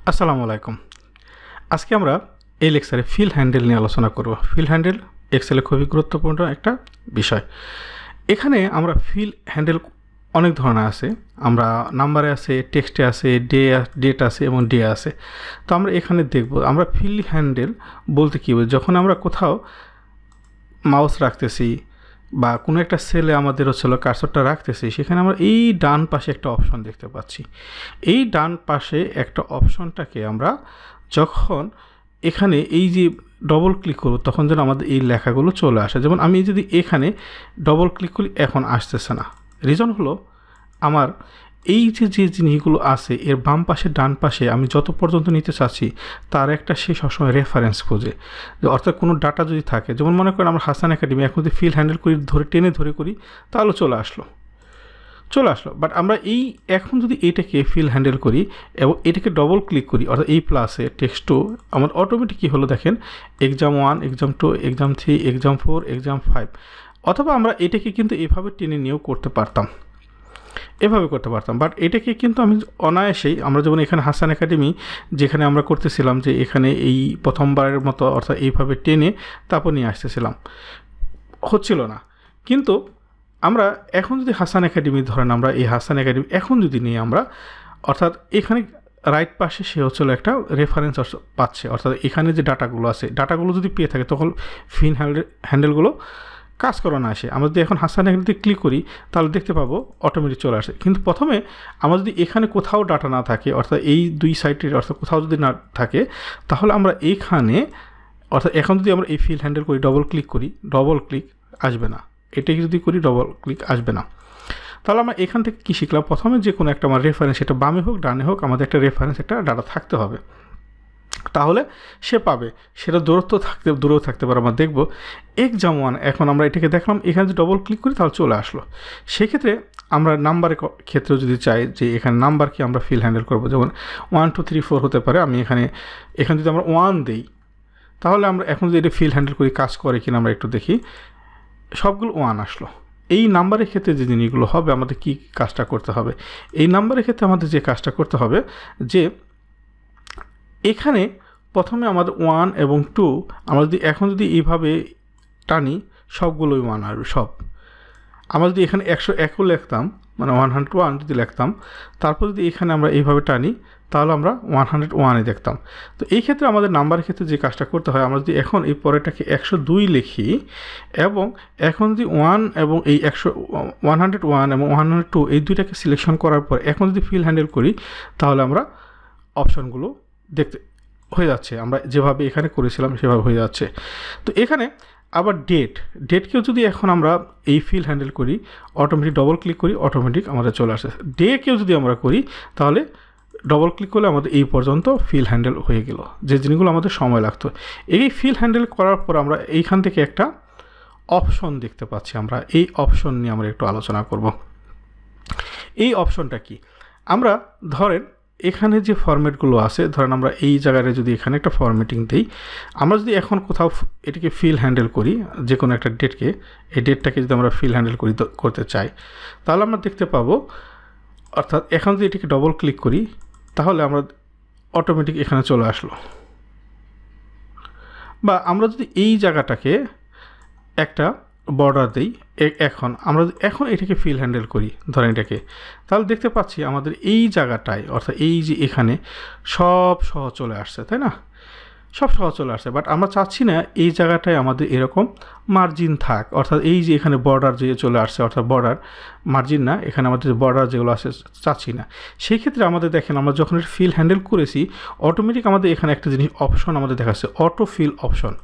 আসসালামু আলাইকুম। আজকে আমরা এই লেকচারে ফিল হ্যান্ডেল নিয়ে আলোচনা করব। ফিল হ্যান্ডেল এক্সেলে খুবই গুরুত্বপূর্ণ একটা বিষয়। এখানে আমরা ফিল হ্যান্ডেল অনেক ধরনের আছে। আমরা নাম্বারে আছে, টেক্সটে আছে, ডেট আছে এবং ডে আছে। তো আমরা এখানে দেখব আমরা ফিল হ্যান্ডেল বলতে কী বোঝায়। যখন আমরা কোথাও মাউস রাখতেছি বা কোনো একটা সেলে আমাদের কার্সরটা রাখতেছি, সেখানে আমরা এই ডান পাশে একটা অপশন দেখতে পাচ্ছি। এই ডান পাশে একটা অপশনটাকে আমরা যখন এখানে এই যে ডবল ক্লিক করব তখন যেন আমাদের এই লেখাগুলো চলে আসে। যেমন আমি যদি এখানে ডবল ক্লিক করি এখন আসতেছে না। রিজন হলো আমার এই যে জিনিসগুলো আছে এর বাম পাশে ডান পাশে আমি যত পর্যন্ত নিতে চাচ্ছি তার একটা সে সবসময় রেফারেন্স খোঁজে। যে অর্থাৎ কোনো ডাটা যদি থাকে, যেমন মনে করেন আমরা হাসান একাডেমি এখন যদি ফিল হ্যান্ডেল করি টেনে ধরে করি তাহলে চলে আসলো। বাট আমরা এই এখন যদি এইটাকে ফিল হ্যান্ডেল করি এবং এটাকে ডবল ক্লিক করি অর্থাৎ এই প্লাসে টেক্সট টু, আমার অটোমেটিক কী হলো দেখেন, exam 1, exam 2, exam 3, exam 4, exam 5। অথবা আমরা এটাকে কিন্তু এভাবে টেনে নিয়েও করতে পারতাম, বাট এটাকে কিন্তু আমি অনায়াসেই আমরা যেমন এখানে হাসান একাডেমি যেখানে আমরা করতেছিলাম যে এখানে এই প্রথমবারের মতো অর্থাৎ এইভাবে টেনে তারপর নিয়ে আসতেছিলাম, হচ্ছিল না। কিন্তু আমরা এখন যদি হাসান একাডেমি ধরেন, আমরা এই হাসান একাডেমি এখন যদি নিই আমরা, অর্থাৎ এখানে রাইট পাশে সে একটা রেফারেন্স পাচ্ছে, অর্থাৎ এখানে যে ডাটাগুলো আছে ডাটাগুলো যদি পেয়ে থাকে তখন ফিল হ্যান্ডেলগুলো কাজ করানো আসে। আমরা যদি এখন হাসান একাডেমিতে ক্লিক করি তাহলে দেখতে পাবো অটোমেটিক চলে আসে। কিন্তু প্রথমে আমরা যদি এখানে কোথাও ডাটা না থাকে, অর্থাৎ এই দুই সাইটের অর্থাৎ কোথাও যদি না থাকে, তাহলে আমরা এইখানে অর্থাৎ এখন যদি আমরা এই ফিল হ্যান্ডেল করি ডবল ক্লিক আসবে না। এটাকে যদি করি ডবল ক্লিক আসবে না। তাহলে আমরা এখান থেকে কী শিখলাম, প্রথমে যে কোনো একটা আমার রেফারেন্স, সেটা বামে হোক ডানে হোক, আমাদের একটা রেফারেন্স একটা ডাটা থাকতে হবে, তাহলে সে পাবে। সেটা দূরেও থাকতে পারে। আমরা দেখব এক্সাম 1 এখন আমরা এটাকে দেখলাম, এখানে যদি ডবল ক্লিক করি তাহলে চলে আসলো। সেক্ষেত্রে আমরা নাম্বারের ক্ষেত্রেও যদি চাই যে এখানে নাম্বারকে আমরা ফিল হ্যান্ডেল করবো, যেমন 1 2 3 4 হতে পারে, আমি এখানে যদি আমরা 1 দিই তাহলে আমরা এখন যদি এটা ফিল হ্যান্ডেল করি কাজ করে কিনা আমরা একটু দেখি। সবগুলো 1 আসলো। এই নাম্বারের ক্ষেত্রে যে জিনিসগুলো হবে আমাদের কি কাজটা করতে হবে, এই নাম্বারের ক্ষেত্রে আমাদের যে কাজটা করতে হবে যে এখানে প্রথমে আমাদের 1 এবং 2 আমরা যদি এখন যদি এইভাবে টানি সবগুলোই 1 আসবে সব। আমরা যদি এখানে 101ও লিখতাম, মানে 101 যদি লিখতাম, তারপর যদি এখানে আমরা এইভাবে টানি তাহলে আমরা 101-এ দেখতাম। তো এই ক্ষেত্রে আমাদের নাম্বারের ক্ষেত্রে যে কাজটা করতে হয়, আমরা যদি এখন এই পরেরটাকে 102 লিখি এবং এখন যদি 1 এবং এই 101 এবং 102 এই দুইটাকে সিলেকশন করার পর এখন যদি ফিল হ্যান্ডেল করি তাহলে আমরা অপশনগুলো দেখতে হয়ে যাচ্ছে, আমরা যেভাবে এখানে করেছিলাম সেভাবে হয়ে যাচ্ছে। তো এখানে আবার ডেটকেও যদি এখন আমরা এই ফিল হ্যান্ডেল করি, অটোমেটিক ডবল ক্লিক করি, অটোমেটিক আমাদের চলে আসে। ডেকেও যদি আমরা করি তাহলে ডবল ক্লিক করলে আমাদের এই পর্যন্ত ফিল হ্যান্ডেল হয়ে গেল, যে জিনিসগুলো আমাদের সময় লাগতো। এই ফিল হ্যান্ডেল করার পর আমরা এইখান থেকে একটা অপশন দেখতে পাচ্ছি। আমরা এই অপশন নিয়ে আমরা একটু আলোচনা করব। এই অপশনটা কি, আমরা ধরেন এখানে যে ফরম্যাটগুলো আছে, ধরেন আমরা এই জায়গায় যদি এখানে একটা ফরম্যাটিং দিই, আমরা যদি এখন কোথাও এটাকে ফিল হ্যান্ডেল করি, যে কোনো একটা ডেটকে, এই ডেটটাকে যদি আমরা ফিল হ্যান্ডেল করতে চাই তাহলে আমরা দেখতে পাবো, অর্থাৎ এখন যদি এটাকে ডবল ক্লিক করি তাহলে আমরা অটোমেটিক এখানে চলে আসলো। বা আমরা যদি এই জায়গাটাকে একটা বর্ডার দিই, আমরা এখন এটাকে ফিল হ্যান্ডেল করি ধরেন এটাকে, তাহলে দেখতে পাচ্ছি আমাদের এই জায়গাটায় অর্থাৎ এই যে এখানে সব সহজ চলে আসছে, তাই না? সব সহজ চলে আসছে। বাট আমরা চাচ্ছি না এই জায়গাটায় আমাদের এরকম মার্জিন থাক, অর্থাৎ এই যে এখানে বর্ডার যে চলে আসছে, অর্থাৎ বর্ডার মার্জিন না, এখানে আমাদের বর্ডার যেগুলো আছে চাচ্ছি না। সেই ক্ষেত্রে আমাদের দেখেন আমরা যখন ফিল হ্যান্ডেল করেছি অটোমেটিক আমাদের এখানে একটা জিনিস অপশন আমাদের দেখাচ্ছে, অটো ফিল অপশন।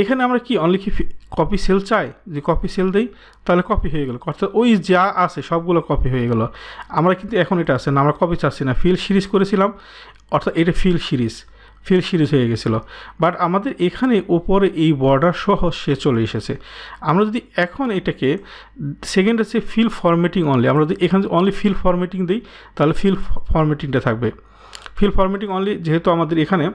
এখানে আমরা কি অনলি কি কপি সেল চাই, যে কপি সেল দিই তাহলে কপি হয়ে গেল, অর্থাৎ ওই যা আছে সবগুলো কপি হয়ে গেল। আমরা কিন্তু এখন এটা আছে না, আমরা কপি চাচ্ছি না, ফিল সিরিজ করেছিলাম, অর্থাৎ এটা ফিল সিরিজ হয়ে গেছিলো। বাট আমাদের এখানে উপরে এই বর্ডার সহ সে চলে এসেছে। আমরা যদি এখন এটাকে সেকেন্ড আছে ফিল ফরম্যাটিং অনলি, আমরা যদি এখানে অনলি ফিল ফরম্যাটিং দিই তাহলে ফিল ফরম্যাটিংটা থাকবে। ফিল ফরম্যাটিং অনলি যেহেতু আমাদের এখানে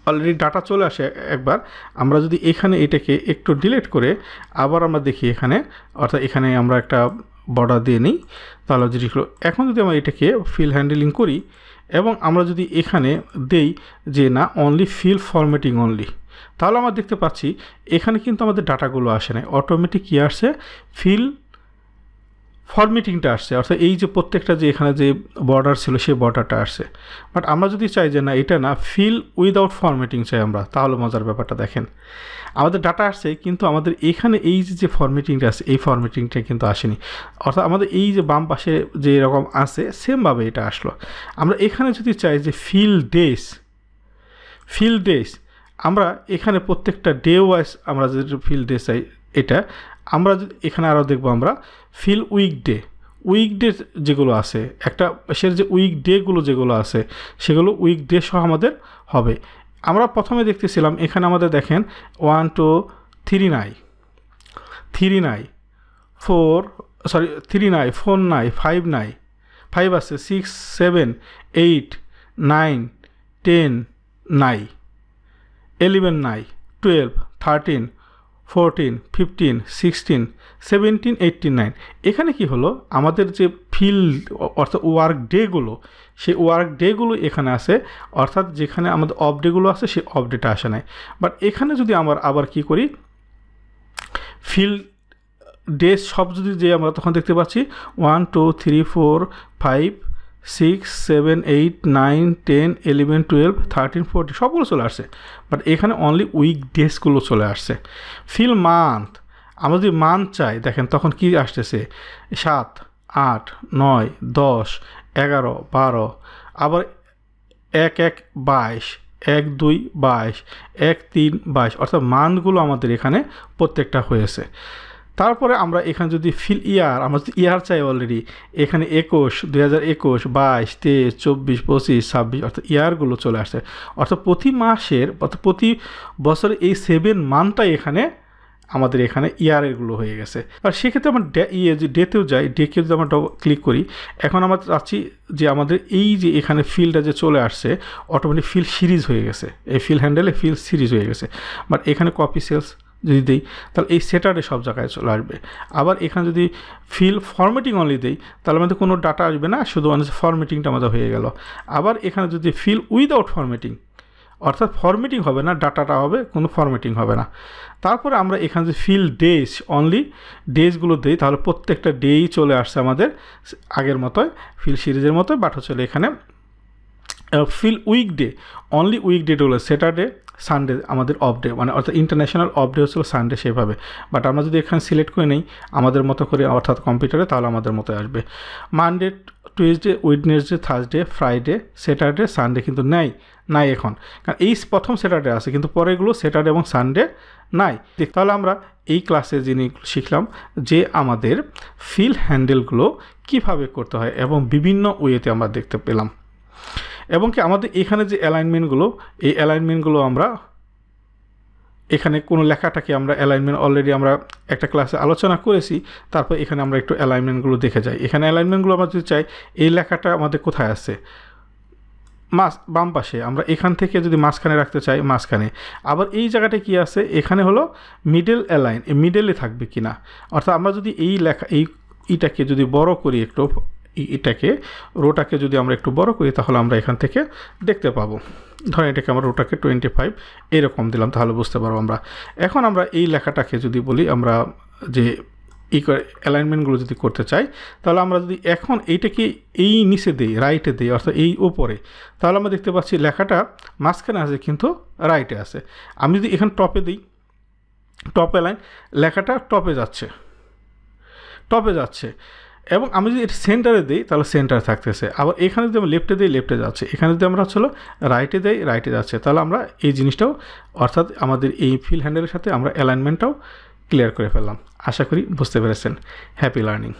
অলরেডি ডাটা চলে আসে একবার, আমরা যদি এখানে এটাকে একটু ডিলিট করে আবার আমরা দেখি এখানে, অর্থাৎ এখানে আমরা একটা বর্ডার দিয়ে নিই, তাহলে জিনিসগুলো এখন যদি আমরা এটাকে ফিল হ্যান্ডেলিং করি এবং আমরা যদি এখানে দেই যে না অনলি ফিল ফরম্যাটিং অনলি, তাহলে আমরা দেখতে পাচ্ছি এখানে কিন্তু আমাদের ডাটাগুলো আসে না, অটোমেটিক কী আসছে ফিল ফরম্যাটিংটা আসছে, অর্থাৎ এই যে প্রত্যেকটা যে এখানে যে বর্ডার ছিল সেই বর্ডারটা আসছে। বাট আমরা যদি চাই যে না এটা না ফিল উইদাউট ফরম্যাটিং চাই আমরা, তাহলে মজার ব্যাপারটা দেখেন আমাদের ডাটা আসছে কিন্তু আমাদের এখানে এই যে ফরম্যাটিংটা আছে এই ফরম্যাটিংটা কিন্তু আসেনি, অর্থাৎ আমাদের এই যে বাম পাশে যে এরকম আছে সেমভাবে এটা আসলো। আমরা এখানে যদি চাই যে ফিল ডেস আমরা এখানে প্রত্যেকটা ডে ওয়াইজ আমরা যদি ফিল ডে চাই এটা আমরা এখানে আরও দেখবো আমরা ফিল উইকডে যেগুলো আছে একটা সে যে উইকডেগুলো যেগুলো আছে সেগুলো উইকডে সহ আমাদের হবে। আমরা প্রথমে দেখতেছিলাম এখানে আমাদের দেখেন 1 2 3 নাই 4 নাই 5 নাই 5 আছে 6 7 8 9 10 নাই 11 নাই 12 13 14 15 16 17 18 9। এখানে কি হলো আমাদের যে ফিল অর্থাৎ ওয়ার্ক ডেগুলো সেই ওয়ার্ক ডেগুলো এখানে আসে, অর্থাৎ যেখানে আমাদের অফ ডেগুলো আছে সেই অফ ডেটা আসে নাই। বাট এখানে যদি আমরা আবার কি করি ফিল ডেজ সব যদি যে আমরা তখন দেখতে পাচ্ছি 1 2 3 4 5 6 7 8 9 10 11 12 13 14 সবগুলো চলে আসছে, বাট এখানে অনলি উইক ডেজগুলো চলে আসছে। ফিল মান্থ আমরা যদি মান্থ চাই দেখেন তখন কি আসতেছে 7 8 9 10 11 12 আবার 1 1 22 1 2 22 1 3 22, অর্থাৎ মান্থগুলো আমাদের এখানে প্রত্যেকটা হয়েছে। তারপরে আমরা এখানে যদি ফিল ইয়ার আমরা যদি ইয়ার চাই অলরেডি এখানে 21 2021 22 23 24 25 26 অর্থাৎ ইয়ারগুলো চলে আসছে, অর্থাৎ প্রতি মাসের অর্থাৎ প্রতি বছরে এই 7 মান্থটাই এখানে আমাদের এখানে ইয়ারেরগুলো হয়ে গেছে। আর সেক্ষেত্রে আমরা যে ডেতেও যাই, ডেকে যদি আমরা ক্লিক করি এখন আমরা চাচ্ছি যে আমাদের এই যে এখানে ফিলটা যে চলে আসছে অটোমেটিক ফিল সিরিজ হয়ে গেছে, এই ফিল হ্যান্ডেলে ফিল সিরিজ হয়ে গেছে। বাট এখানে কপি সেলস যদি দিই তাহলে এই সেটারে সব জায়গায় চলে আসবে। আবার এখানে যদি ফিল ফরম্যাটিং অনলি দিই তাহলে আমাদের কোনো ডাটা আসবে না, শুধু ফরম্যাটিংটা আমাদের হয়ে গেল। আবার এখানে যদি ফিল উইদাউট ফরম্যাটিং অর্থাৎ ফরম্যাটিং হবে না, ডাটাটা হবে কোনো ফরম্যাটিং হবে না। তারপরে আমরা এখানে যে ফিল ডেজ অনলি ডেজগুলো দিই তাহলে প্রত্যেকটা ডেই চলে আসছে আমাদের আগের মতোই ফিল সিরিজের মতো, বাট হচ্ছে এখানে ফিল উইকডে অনলি উইকডে হলো স্যাটারডে সানডে আমাদের অফ ডে, মানে অর্থাৎ ইন্টারন্যাশনাল অফ ডে হচ্ছিল সানডে সেভাবে। বাট আমরা যদি এখানে সিলেক্ট করে নেই আমাদের মতো করে অর্থাৎ কম্পিউটারে তাহলে আমাদের মতো আসবে। Monday Tuesday Wednesday Thursday Friday Saturday Sunday কিন্তু নাই এখন, কারণ এই প্রথম স্যাটারডে আছে কিন্তু পরেগুলো স্যাটারডে এবং সানডে নাই। তাহলে আমরা এই ক্লাসে জিনিস শিখলাম যে আমাদের ফিল হ্যান্ডেলগুলো কিভাবে করতে হয় এবং বিভিন্ন ওয়েতে আমরা দেখতে পেলাম, এবং কি আমাদের এখানে যে অ্যালাইনমেন্টগুলো এই অ্যালাইনমেন্টগুলো আমরা এখানে কোনো লেখাটাকে আমরা অ্যালাইনমেন্ট অলরেডি আমরা একটা ক্লাসে আলোচনা করেছি। তারপর এখানে আমরা একটু অ্যালাইনমেন্টগুলো দেখে যাই। এখানে অ্যালাইনমেন্টগুলো আমরা যদি চাই এই লেখাটা আমাদের কোথায় আছে বাম পাশে, আমরা এখান থেকে যদি মাঝখানে রাখতে চাই মাঝখানে। আবার এই জায়গাটা কি আছে এখানে হলো মিডল অ্যালাইন, এই মিডলে থাকবে কিনা, অর্থাৎ আমরা যদি এই লেখা এইটাকে যদি বড় করি একটু এটাকে রোটাকে যদি আমরা একটু বড় করি তাহলে আমরা এখান থেকে দেখতে পাবো। ধরেন এটাকে আমরা রোটাকে 25 এরকম দিলাম তাহলে বুঝতে পারবো আমরা। এখন আমরা এই লেখাটাকে যদি বলি আমরা যে অ্যালাইনমেন্টগুলো যদি করতে চাই তাহলে আমরা যদি এখন এইটাকে এই নিচে দিই রাইটে দিই অর্থাৎ এই উপরে, তাহলে আমরা দেখতে পাচ্ছি লেখাটা মাঝখানে আছে কিন্তু রাইটে আছে। আমি যদি এখানে টপে দিই টপ অ্যালাইন লেখাটা টপে যাচ্ছে এবং আমি যদি এটা সেন্টারে দিই তাহলে সেন্টারে থাকতেছে। আবার এখানে যদি আমরা লেফটে দিই লেফটে যাচ্ছে, এখানে যদি আমরা হচ্ছিল রাইটে দিই রাইটে যাচ্ছে। তাহলে আমরা এই জিনিসটাও অর্থাৎ আমাদের এই ফিল হ্যান্ডেলের সাথে আমরা অ্যালাইনমেন্টটাও ক্লিয়ার করে ফেললাম। আশা করি বুঝতে পেরেছেন। Happy learning.